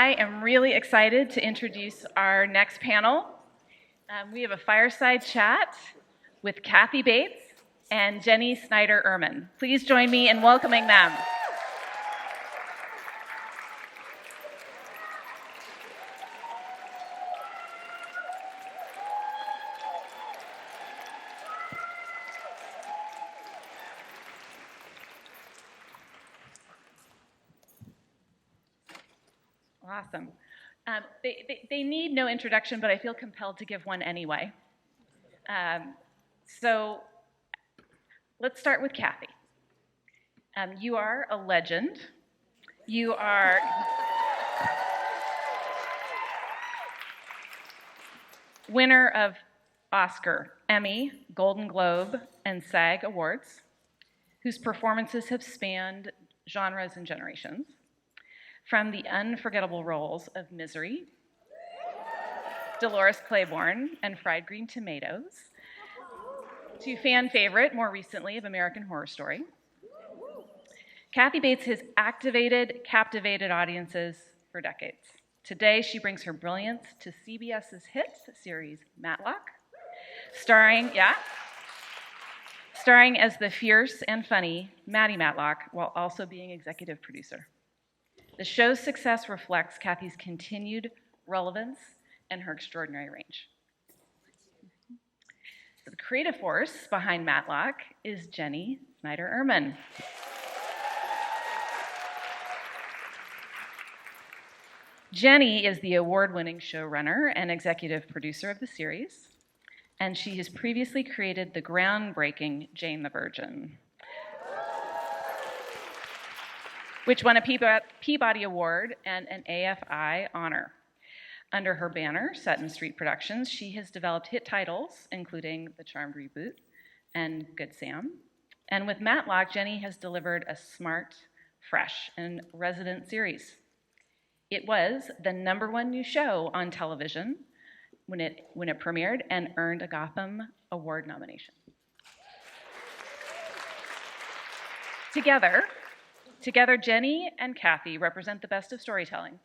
I am really excited to introduce our next panel. We have a fireside chat with Kathy Bates and Jenny Snyder-Ehrman. Please join me in welcoming them. Awesome. They need no introduction, but I feel compelled to give one anyway. So let's start with Kathy. You are a legend. You are winner of Oscar, Emmy, Golden Globe, and SAG awards, whose performances have spanned genres and generations. From the unforgettable roles of Misery, Dolores Claiborne, and Fried Green Tomatoes, to fan favorite, more recently, of American Horror Story. Kathy Bates has captivated audiences for decades. Today, she brings her brilliance to CBS's hit series Matlock, starring as the fierce and funny Maddie Matlock, while also being executive producer. The show's success reflects Kathy's continued relevance and her extraordinary range. So the creative force behind Matlock is Jenny Snyder-Ehrman. Jenny is the award-winning showrunner and executive producer of the series, and she has previously created the groundbreaking Jane the Virgin, which won a Peabody Award and an AFI honor. Under her banner, Sutton Street Productions, she has developed hit titles, including The Charmed Reboot and Good Sam. And with Matlock, Jenny has delivered a smart, fresh, and resident series. It was the #1 new show on television when it premiered and earned a Gotham Award nomination. Together, Jenny and Kathy represent the best of storytelling,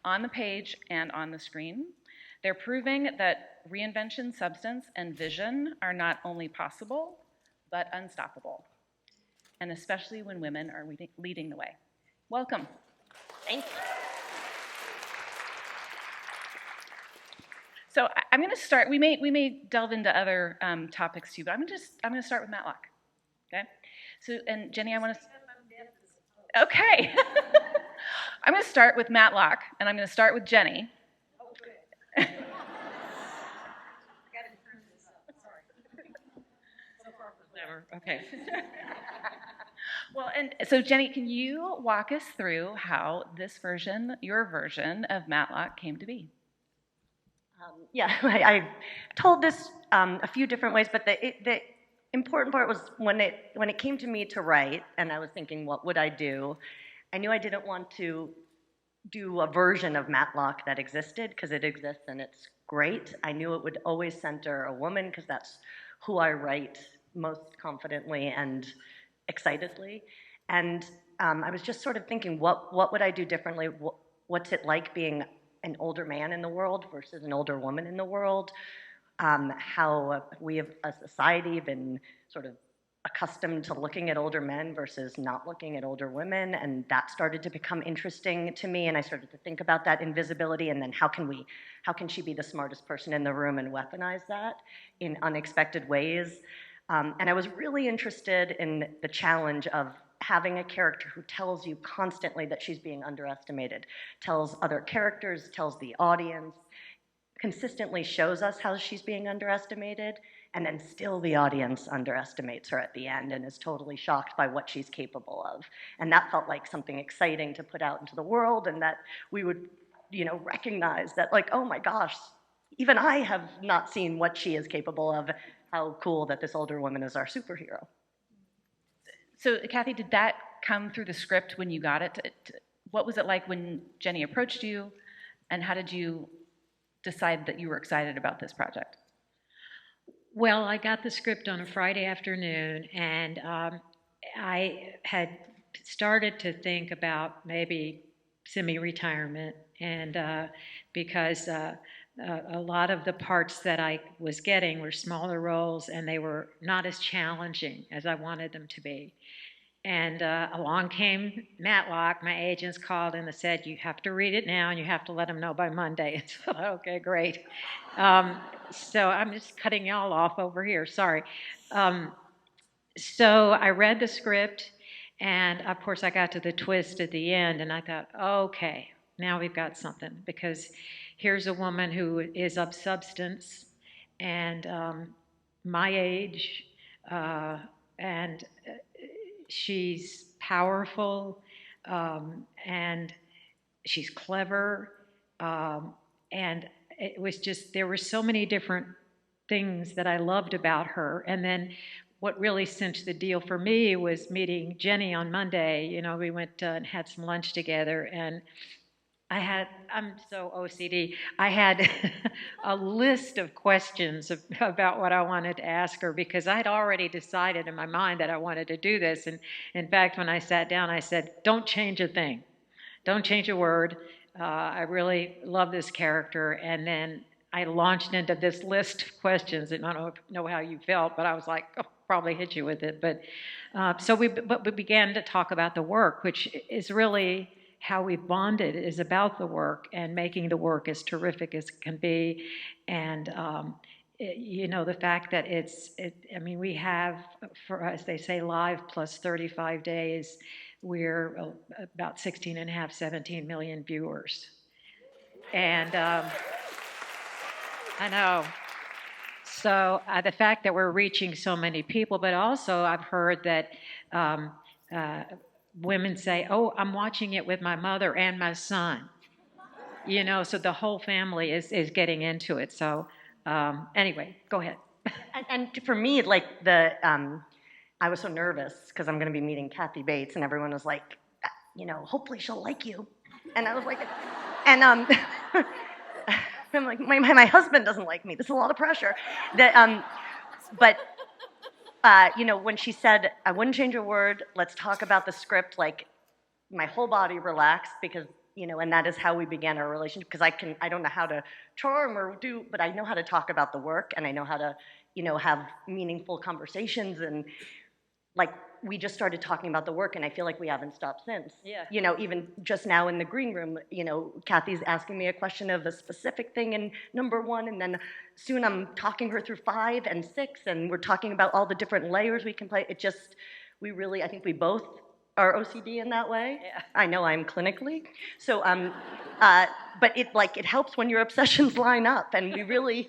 on the page and on the screen. They're proving that reinvention, substance, and vision are not only possible, but unstoppable, and especially when women are leading the way. Welcome. Thank you. So I'm going to start. We may delve into other topics too, but I'm going to start with Matlock. Okay. So, and Jenny, I want to. Okay. I'm going to start with Matlock, and I'm going to start with Jenny. Oh, good. Never. Okay. Well, and so Jenny, can you walk us through how your version of Matlock came to be? I told this a few different ways, but the important part was when it came to me to write, and I was thinking, what would I do? I knew I didn't want to do a version of Matlock that existed, because it exists and it's great. I knew it would always center a woman, because that's who I write most confidently and excitedly. And I was just sort of thinking, what would I do differently? What's it like being an older man in the world versus an older woman in the world? How we have, a society, been sort of accustomed to looking at older men versus not looking at older women, and that started to become interesting to me, and I started to think about that invisibility, and then how can she be the smartest person in the room and weaponize that in unexpected ways? And I was really interested in the challenge of having a character who tells you constantly that she's being underestimated, tells other characters, tells the audience, consistently shows us how she's being underestimated, and then still the audience underestimates her at the end and is totally shocked by what she's capable of. And that felt like something exciting to put out into the world, and that we would, recognize that, like, oh my gosh, even I have not seen what she is capable of. How cool that this older woman is our superhero. So, Kathy, did that come through the script when you got it? What was it like when Jenny approached you, and how did you decide that you were excited about this project? Well, I got the script on a Friday afternoon, and I had started to think about maybe semi-retirement And because a lot of the parts that I was getting were smaller roles, and they were not as challenging as I wanted them to be. And along came Matlock. My agents called and they said, you have to read it now and you have to let them know by Monday. And so, okay, great. So I'm just cutting y'all off over here, sorry. So I read the script, and of course I got to the twist at the end, and I thought, okay, now we've got something, because here's a woman who is of substance and my age, and she's powerful, and she's clever, and it was just, there were so many different things that I loved about her. And then what really cinched the deal for me was meeting Jenny on Monday. You know, we went and had some lunch together, and I'm so OCD. I had a list of questions about what I wanted to ask her, because I'd already decided in my mind that I wanted to do this. And in fact, when I sat down, I said, don't change a thing. Don't change a word. I really love this character. And then I launched into this list of questions, and I don't know how you felt, but I was like, oh, probably hit you with it. But so we began to talk about the work, which is really how we bonded, is about the work and making the work as terrific as it can be. And you know, the fact that I mean, we have, for us, they say live plus 35 days, we're about 16 and a half, 17 million viewers. And I know. So the fact that we're reaching so many people, but also I've heard that women say, oh, I'm watching it with my mother and my son. You know, so the whole family is getting into it. So anyway, go ahead. And for me, like I was so nervous because I'm going to be meeting Kathy Bates, and everyone was like, you know, hopefully she'll like you. And I was like, and I'm like, my husband doesn't like me. This is a lot of pressure. But you know, when she said, I wouldn't change a word, let's talk about the script, like my whole body relaxed, because, you know, and that is how we began our relationship, because I don't know how to charm or do, but I know how to talk about the work, and I know how to, you know, have meaningful conversations, and like, we just started talking about the work, and I feel like we haven't stopped since. Yeah. You know, even just now in the green room, you know, Kathy's asking me a question of a specific thing in number 1, and then soon I'm talking her through 5 and 6, and we're talking about all the different layers we can play. It just, we really, I think we both are OCD in that way. Yeah. I know I'm clinically. So, but it helps when your obsessions line up, and we really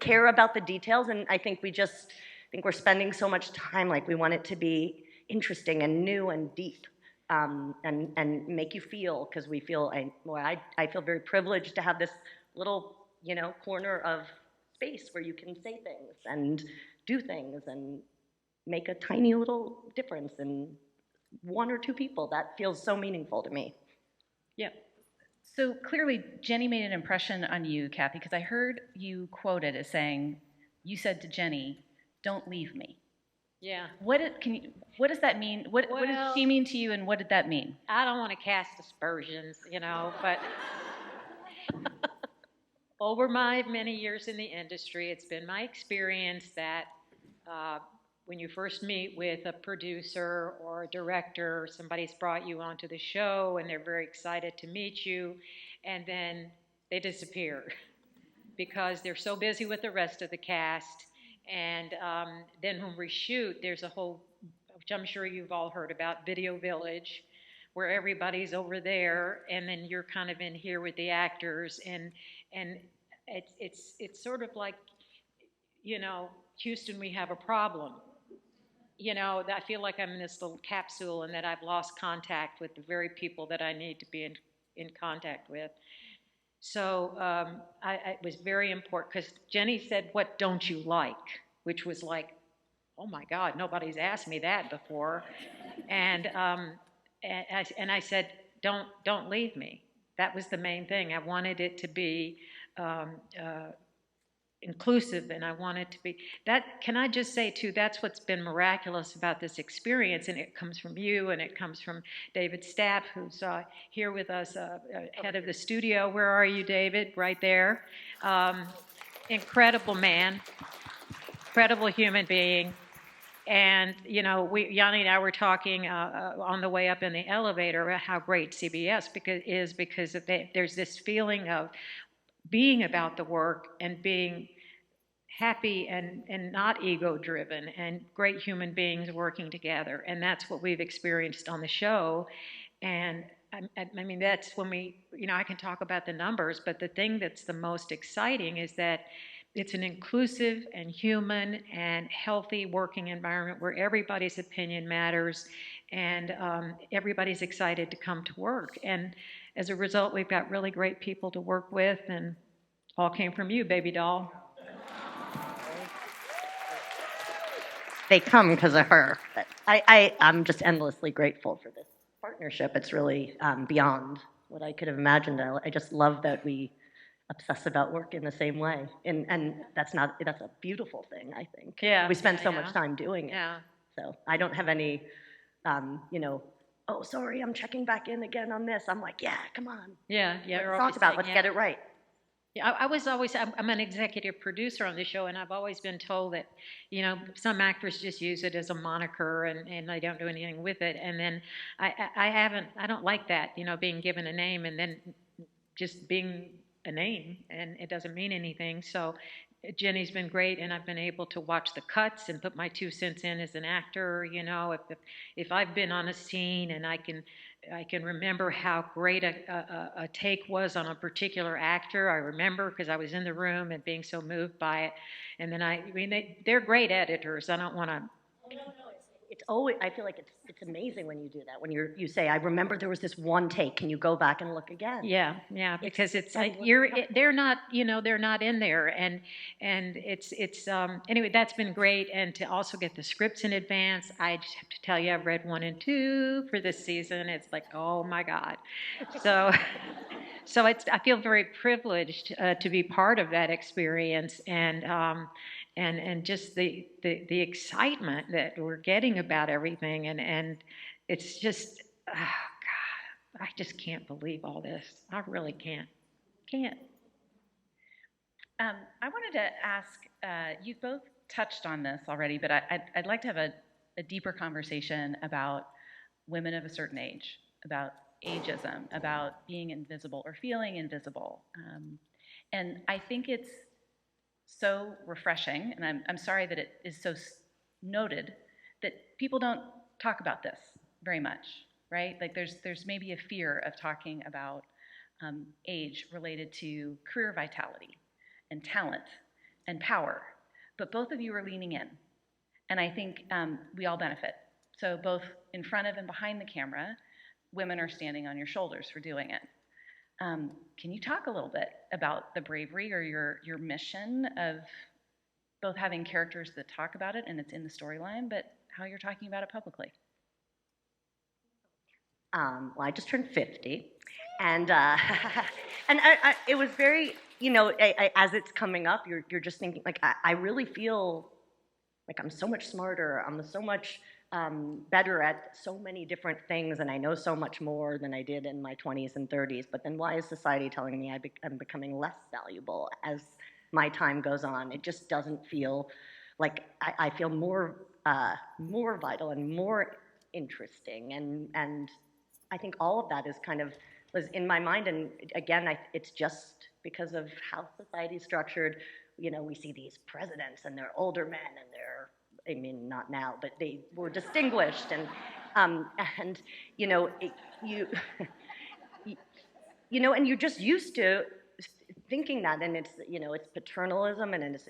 care about the details, and I think we're spending so much time, like we want it to be interesting and new and deep, and make you feel, because we feel, I feel very privileged to have this little, you know, corner of space where you can say things and do things and make a tiny little difference in 1 or 2 people. That feels so meaningful to me. Yeah. So clearly, Jenny made an impression on you, Kathy, because I heard you quoted as saying, you said to Jenny, don't leave me. Yeah. What does that mean? What did she mean to you, and what did that mean? I don't want to cast aspersions, you know, but over my many years in the industry, it's been my experience that when you first meet with a producer or a director, somebody's brought you onto the show and they're very excited to meet you, and then they disappear because they're so busy with the rest of the cast. And then when we shoot, there's a whole, which I'm sure you've all heard about, Video Village, where everybody's over there, and then you're kind of in here with the actors, and it's sort of like, you know, Houston, we have a problem. You know, I feel like I'm in this little capsule, and that I've lost contact with the very people that I need to be in contact with. So it was very important, because Jenny said, what don't you like? Which was like, oh my God, nobody's asked me that before. And I said, don't leave me. That was the main thing. I wanted it to be, inclusive, and I want it to be that. Can I just say too, that's what's been miraculous about this experience, and it comes from you, and it comes from David Stapp, who's here with us, head of the studio. Where are you, David? Right there. Incredible man, incredible human being. And, Yanni and I were talking on the way up in the elevator about how great CBS because there's this feeling of being about the work and being happy and not ego-driven and great human beings working together. And that's what we've experienced on the show. And I mean, that's when I can talk about the numbers, but the thing that's the most exciting is that it's an inclusive and human and healthy working environment where everybody's opinion matters and everybody's excited to come to work. And as a result, we've got really great people to work with, and all came from you, baby doll. They come because of her. But I'm just endlessly grateful for this partnership. It's really beyond what I could have imagined. I just love that we obsess about work in the same way, and that's a beautiful thing, I think. Yeah, we spend so much time doing it. Yeah. So I don't have any, oh, sorry, I'm checking back in again on this. I'm like, yeah, come on. Yeah. Let's talk about. Let's get it right. Yeah, I'm an executive producer on the show, and I've always been told that, some actors just use it as a moniker and they don't do anything with it. And then I don't like that, being given a name and then just being a name, and it doesn't mean anything. So Jenny's been great, and I've been able to watch the cuts and put my 2 cents in as an actor. If I've been on a scene and I can remember how great a take was on a particular actor, I remember because I was in the room and being so moved by it. And then they're great editors. I don't want to. It's always. I feel like it's amazing when you do that. When you say, "I remember there was this one take. Can you go back and look again?" Yeah, because it's they're not in there, and it's anyway. That's been great, and to also get the scripts in advance. I just have to tell you, I've read 1 and 2 for this season. It's like, oh my God, so I feel very privileged to be part of that experience, and just the excitement that we're getting about everything, and it's just, oh God, I just can't believe all this. I really can't. I wanted to ask, you've both touched on this already, but I'd like to have a deeper conversation about women of a certain age, about ageism, about being invisible or feeling invisible. And I think it's so refreshing, and I'm sorry that it is so noted, that people don't talk about this very much, right? Like there's maybe a fear of talking about age related to career vitality and talent and power, but both of you are leaning in, and I think we all benefit. So both in front of and behind the camera, women are standing on your shoulders for doing it. Can you talk a little bit about the bravery or your mission of both having characters that talk about it and it's in the storyline, but how you're talking about it publicly? Well, I just turned 50, and it was very, as it's coming up, you're just thinking, like, I really feel like I'm so much smarter. I'm so much better at so many different things, and I know so much more than I did in my 20s and 30s. But then why is society telling me I'm becoming less valuable as my time goes on? It just doesn't feel like I feel more vital and more interesting, and I think all of that is kind of was in my mind. And again, it's just because of how society is structured. We see these presidents, and they're older men, and they're, I mean, not now, but they were distinguished, and and you're just used to thinking that, and it's paternalism, and it's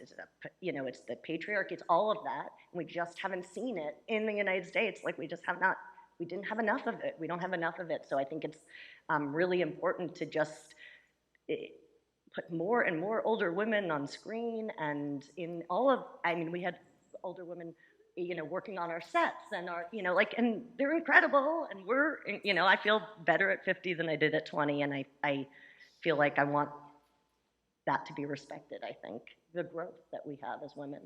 the patriarchy, it's all of that, and we just haven't seen it in the United States. Like we didn't have enough of it. We don't have enough of it. So I think it's really important to just put more and more older women on screen, and we had older women, working on our sets, and and they're incredible, and we're, I feel better at 50 than I did at 20, and I feel like I want that to be respected, I think. the growth that we have as women.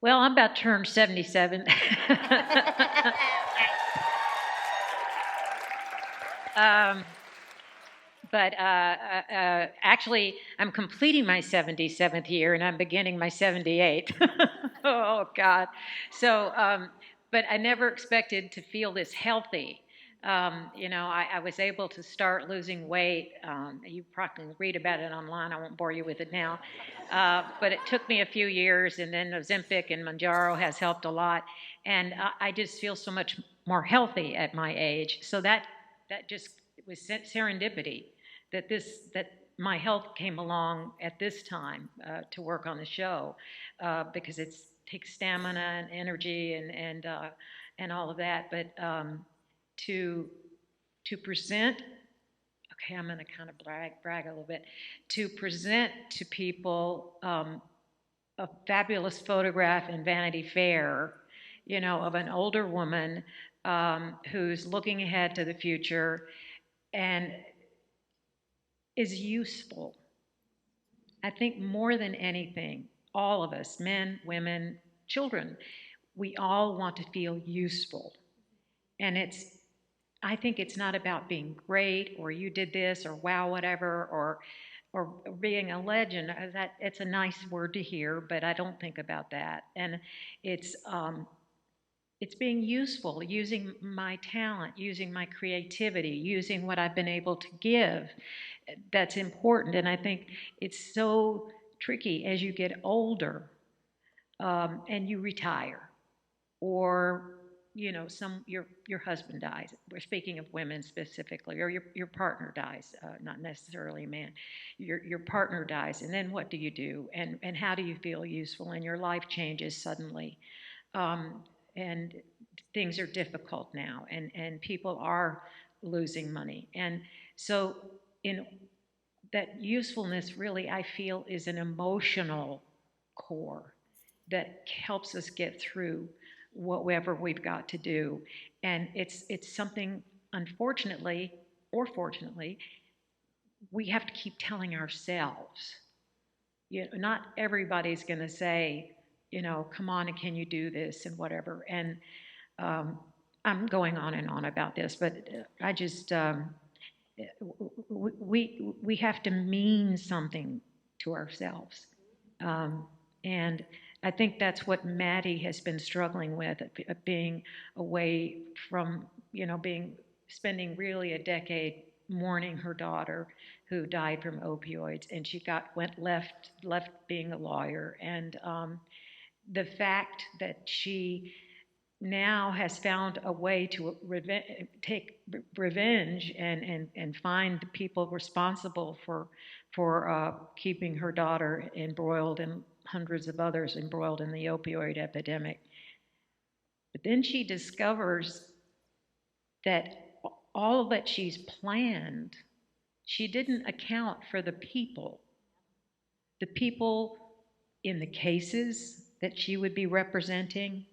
Well, I'm about to turn 77. But actually, I'm completing my 77th year, and I'm beginning my 78th. Oh, God. So, but I never expected to feel this healthy. I was able to start losing weight. You probably read about it online. I won't bore you with it now. But it took me a few years, and then Ozempic and Mounjaro has helped a lot. And I just feel so much more healthy at my age. So that just was serendipity that my health came along at this time to work on the show because it takes stamina and energy and all of that. But to present, okay, I'm going to kind of brag a little bit, to present to people a fabulous photograph in Vanity Fair, of an older woman who's looking ahead to the future and is useful. I think more than anything, all of us, men, women, children, we all want to feel useful. And I think it's not about being great or you did this or wow, whatever, or being a legend. That it's a nice word to hear, but I don't think about that. And it's being useful, using my talent, using my creativity, using what I've been able to give. That's important. And I think it's so tricky as you get older and you retire, or your husband dies. We're speaking of women specifically, or your partner dies, not necessarily a man. Your partner dies, and then what do you do? And how do you feel useful? And your life changes suddenly. And things are difficult now, and people are losing money. And so that usefulness really, I feel, is an emotional core that helps us get through whatever we've got to do. And it's something, unfortunately, or fortunately, we have to keep telling ourselves. Not everybody's going to say, come on, and can you do this and whatever. And I'm going on and on about this, but I just we have to mean something to ourselves, and I think that's what Maddie has been struggling with, being away from spending really a decade mourning her daughter who died from opioids, and she went left being a lawyer, and the fact that she now has found a way to take revenge and find the people responsible for keeping her daughter embroiled and hundreds of others embroiled in the opioid epidemic. But then she discovers that all that she's planned, she didn't account for the people in the cases that she would be representing,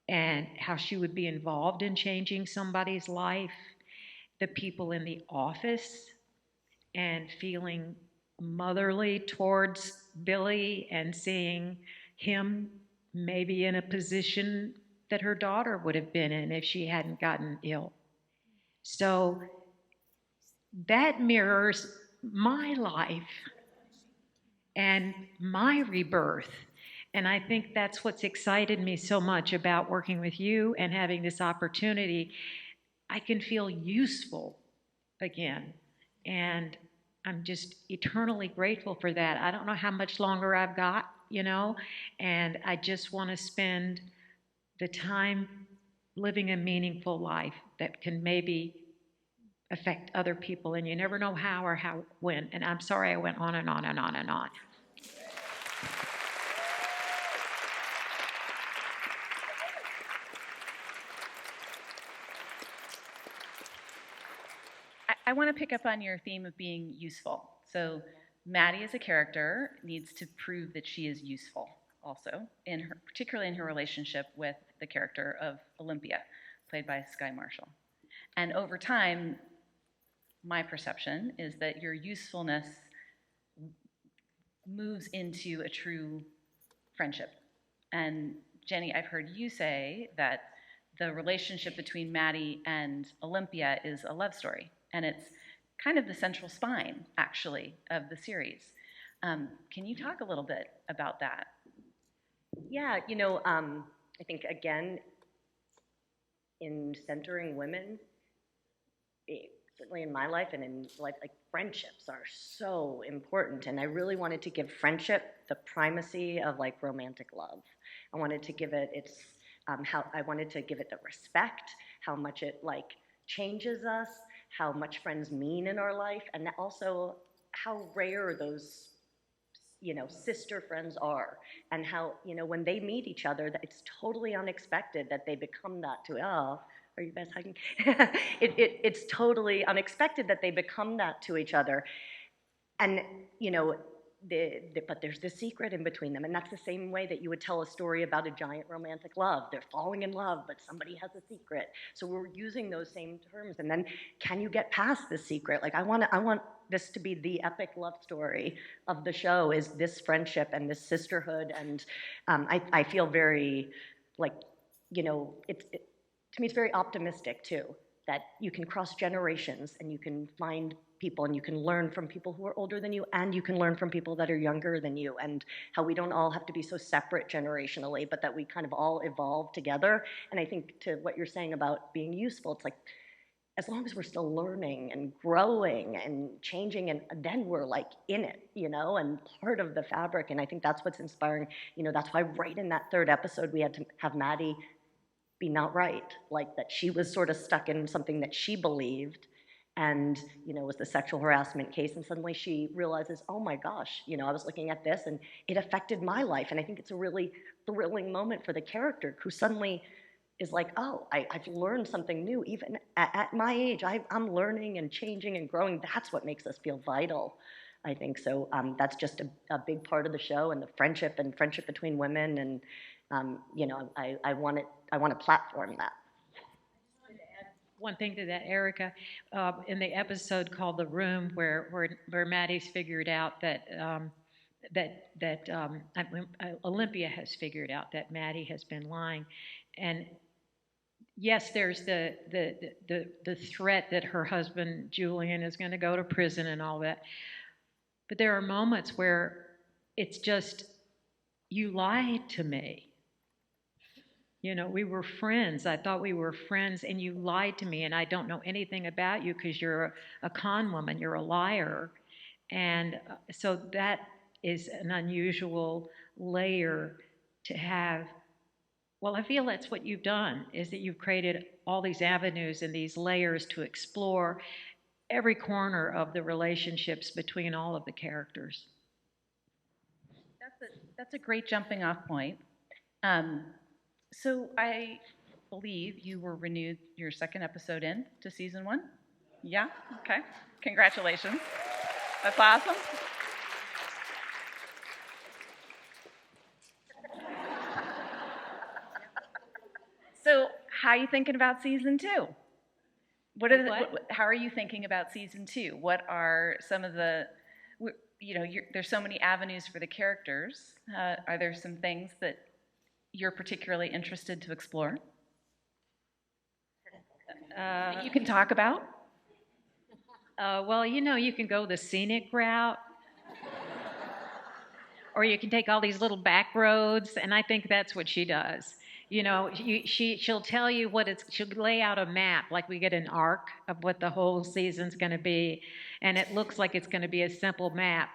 and how she would be involved in changing somebody's life, the people in the office, and feeling motherly towards Billy and seeing him maybe in a position that her daughter would have been in if she hadn't gotten ill. So that mirrors my life and my rebirth. And I think that's what's excited me so much about working with you and having this opportunity. I can feel useful again. And I'm just eternally grateful for that. I don't know how much longer I've got, and I just want to spend the time living a meaningful life that can maybe affect other people. And you never know how or when. And I'm sorry I went on and on and on and on. I want to pick up on your theme of being useful. So Maddie as a character needs to prove that she is useful also, particularly in her relationship with the character of Olympia, played by Sky Marshall. And over time, my perception is that your usefulness moves into a true friendship. And Jenny, I've heard you say that the relationship between Maddie and Olympia is a love story, and it's kind of the central spine, actually, of the series. Can you talk a little bit about that? Yeah, I think, again, in centering women, certainly in my life and in life, like, friendships are so important. And I really wanted to give friendship the primacy of, like, romantic love. I wanted to give it I wanted to give it the respect, how much it, like, changes us, how much friends mean in our life, and also how rare those sister friends are, and how, when they meet each other, that it's totally unexpected that they become that to, oh, are you guys hugging? It's totally unexpected that they become that to each other. And, but there's the secret in between them, and that's the same way that you would tell a story about a giant romantic love. They're falling in love, but somebody has a secret. So we're using those same terms, and then can you get past the secret? Like, I want this to be the epic love story of the show, is this friendship and this sisterhood, and I feel very, like, to me it's very optimistic too, that you can cross generations and you can find people and you can learn from people who are older than you, and you can learn from people that are younger than you, and how we don't all have to be so separate generationally, but that we kind of all evolve together. And I think, to what you're saying about being useful, it's like, as long as we're still learning and growing and changing, and then we're, like, in it, and part of the fabric. And I think that's what's inspiring. That's why right in that third episode we had to have Maddie be not right, like, that she was sort of stuck in something that she believed, and it was the sexual harassment case, and suddenly she realizes, oh my gosh, I was looking at this and it affected my life. And I think it's a really thrilling moment for the character, who suddenly is like, oh, I've learned something new. Even at my age, I'm learning and changing and growing. That's what makes us feel vital, I think. So that's just a big part of the show, and the friendship between women, and I want to platform that. One thing to that, Erica, in the episode called "The Room," where Maddie's figured out that Olympia has figured out that Maddie has been lying, and yes, there's the threat that her husband Julian is going to go to prison and all that, but there are moments where it's just, you lied to me. We were friends. I thought we were friends, and you lied to me, and I don't know anything about you because you're a con woman. You're a liar. And so that is an unusual layer to have. Well, I feel that's what you've done, is that you've created all these avenues and these layers to explore every corner of the relationships between all of the characters. That's a great jumping off point. So I believe you were renewed your second episode in to season 1? Yeah? Okay. Congratulations. That's awesome. So how are you thinking about season 2? How are you thinking about season 2? What are some of the, there's so many avenues for the characters. Are there some things that you're particularly interested to explore that you can talk about? Well, you can go the scenic route, or you can take all these little back roads, and I think that's what she does. She'll tell you she'll lay out a map, like we get an arc of what the whole season's going to be, and it looks like it's going to be a simple map.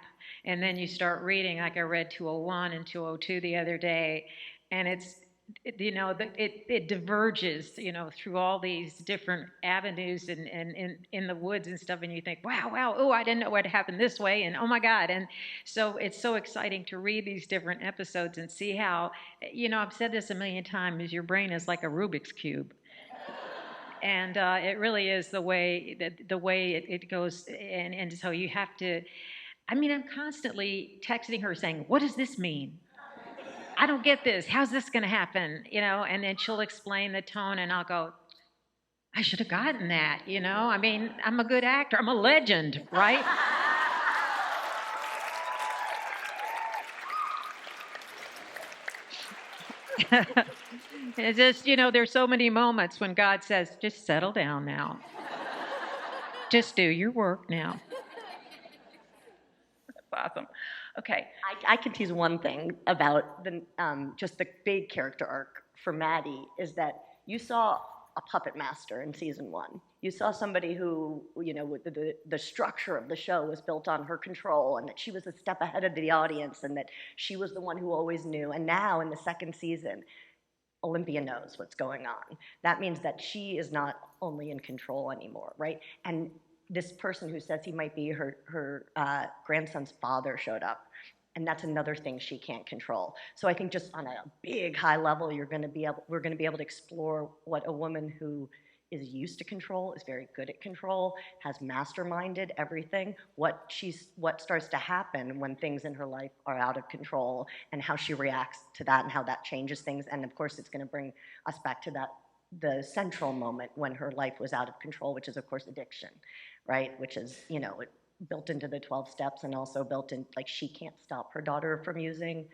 And then you start reading, like I read 201 and 202 the other day, and it diverges, through all these different avenues and in the woods and stuff, and you think, wow, oh, I didn't know what happened this way, and oh my God. And so it's so exciting to read these different episodes and see how, I've said this a million times, your brain is like a Rubik's Cube. And it really is the way it goes, and so you have to, I'm constantly texting her saying, what does this mean? I don't get this. How's this going to happen? And then she'll explain the tone, and I'll go, I should have gotten that, you know? I mean, I'm a good actor. I'm a legend, right? It's just, you know, there's so many moments when God says, just settle down now. Just do your work now. That's awesome. Okay. I can tease one thing about the just the big character arc for Maddie is that you saw a puppet master in season one. You saw somebody who, you know, the structure of the show was built on her control, and that she was a step ahead of the audience, and that she was the one who always knew. And now in the second season, Olympia knows what's going on. That means that she is not only in control anymore, right? And this person who says he might be her grandson's father showed up. And that's another thing she can't control. So I think just on a big high level, we're going to be able to explore what a woman who is used to control, is very good at control, has masterminded everything, what starts to happen when things in her life are out of control, and how she reacts to that and how that changes things. And of course, it's going to bring us back to the central moment when her life was out of control, which is of course addiction, right? Which is, you know, built into the 12 steps, and also built in, like, she can't stop her daughter from using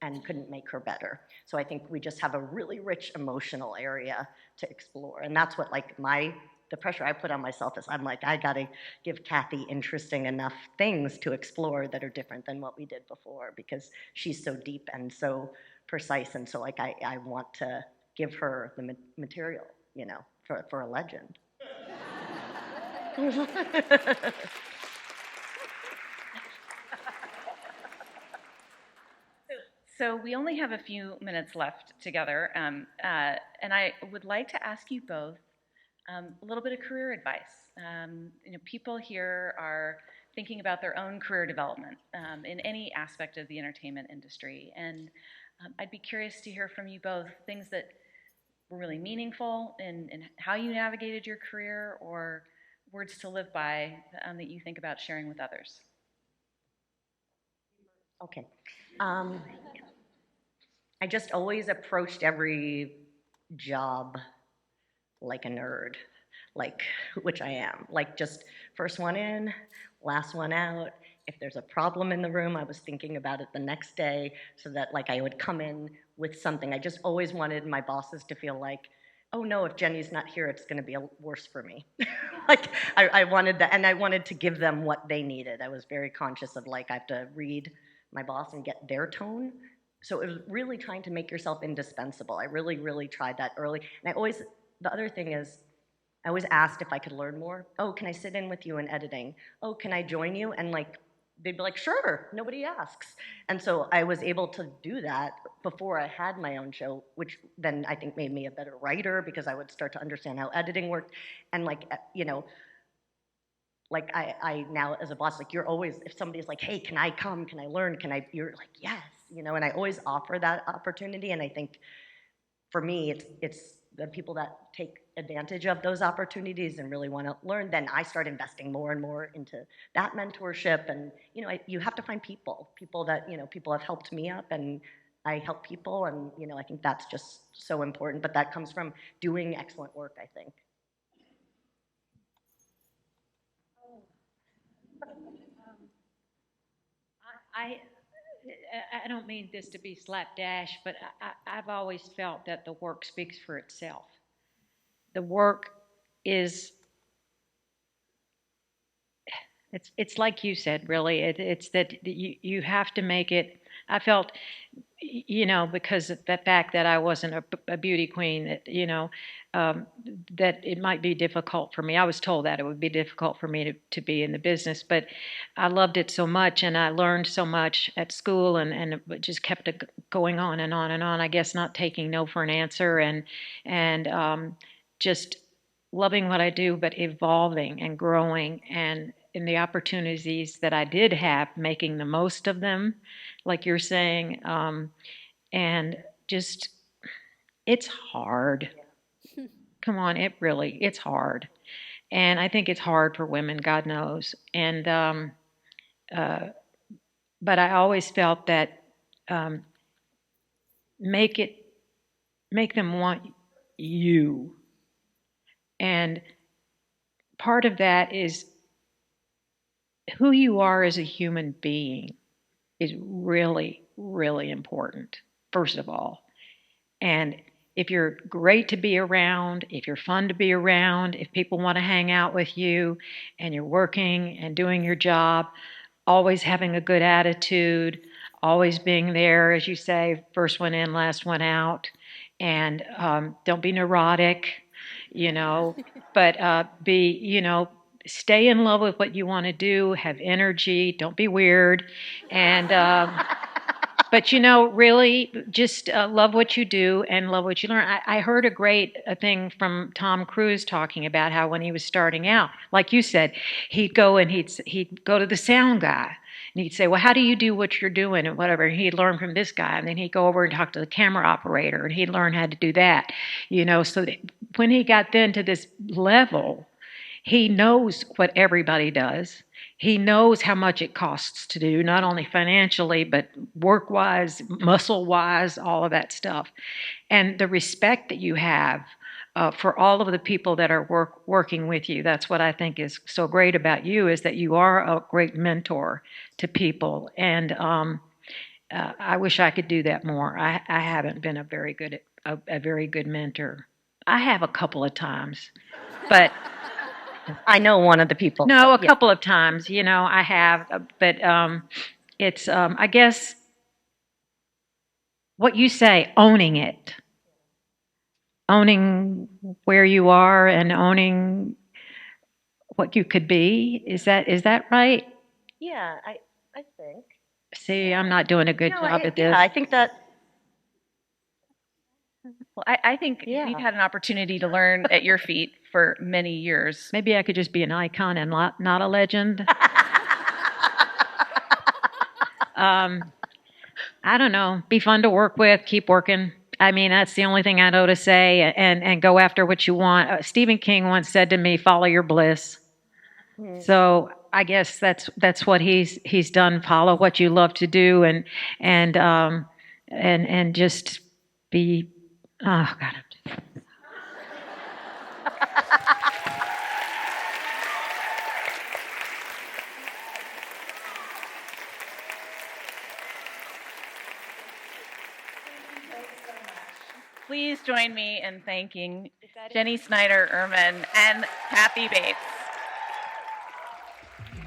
and couldn't make her better. So I think we just have a really rich emotional area to explore. And that's what, like, the pressure I put on myself is, I'm like, I gotta give Kathy interesting enough things to explore that are different than what we did before, because she's so deep and so precise. And so, like, I want to give her the material, you know, for a legend. So we only have a few minutes left together, and I would like to ask you both a little bit of career advice. You know, people here are thinking about their own career development in any aspect of the entertainment industry, and I'd be curious to hear from you both things that were really meaningful in how you navigated your career, or words to live by that you think about sharing with others. Okay. I just always approached every job like a nerd, like, which I am. Like, just first one in, last one out. If there's a problem in the room, I was thinking about it the next day, so that, like, I would come in with something. I just always wanted my bosses to feel like, oh no, if Jenny's not here, it's gonna be worse for me. Like, I wanted that, and I wanted to give them what they needed. I was very conscious of, like, I have to read my boss and get their tone. So it was really trying to make yourself indispensable. I really, really tried that early. And the other thing is, I always asked if I could learn more. Oh, can I sit in with you in editing? Oh, can I join you? And, like, they'd be like, sure, nobody asks. And so I was able to do that before I had my own show, which then I think made me a better writer, because I would start to understand how editing worked. And, like, you know, like, I now, as a boss, like, you're always, if somebody's like, hey, can I come, can I learn, you're like, yes, you know, and I always offer that opportunity. And I think for me, it's the people that take advantage of those opportunities and really want to learn, then I start investing more and more into that mentorship. And, you know, you have to find people that, you know, people have helped me up, and I help people. And, you know, I think that's just so important, but that comes from doing excellent work, I think. I I don't mean this to be slapdash, but I've always felt that the work speaks for itself. The work is, it's like you said, really. It's that you have to make it. I felt, you know, because of the fact that I wasn't a beauty queen, that, you know, that it might be difficult for me. I was told that it would be difficult for me to be in the business, but I loved it so much, and I learned so much at school, and it just kept it going on and on and on. I guess not taking no for an answer, and just loving what I do, but evolving and growing, and in the opportunities that I did have, making the most of them, like you're saying, and just, it's hard. Come on, it's hard. And I think it's hard for women, God knows. And, uh, but I always felt that um, make them want you. And part of that is who you are as a human being is really, really important, first of all. And if you're great to be around, if you're fun to be around, if people want to hang out with you and you're working and doing your job, always having a good attitude, always being there, as you say, first one in, last one out, and don't be neurotic, but stay in love with what you want to do, have energy, don't be weird, and but really just love what you do and love what you learn. I heard a great thing from Tom Cruise talking about how when he was starting out, like you said, he'd go to the sound guy and he'd say, well, how do you do what you're doing and whatever. And he'd learn from this guy, and then he'd go over and talk to the camera operator, and he'd learn how to do that. So that when he got then to this level, he knows what everybody does. He knows how much it costs to do, not only financially, but work-wise, muscle-wise, all of that stuff. And the respect that you have for all of the people that are working with you, that's what I think is so great about you, is that you are a great mentor to people. And I wish I could do that more. I haven't been a very good mentor. I have a couple of times, but... I know one of the people. No, a couple of times, I have, but it's, I guess, what you say, owning it, owning where you are and owning what you could be. Is that right? Yeah, I think. See, I'm not doing a good job at this. Yeah, I think that. Well, I think we've had an opportunity to learn at your feet for many years. Maybe I could just be an icon and not a legend. I don't know. Be fun to work with. Keep working. I mean, that's the only thing I know to say. And go after what you want. Stephen King once said to me, "Follow your bliss." So I guess that's what he's done. Follow what you love to do, and just be. Oh God. Please join me in thanking Jenny Snyder-Ehrman and Kathy Bates.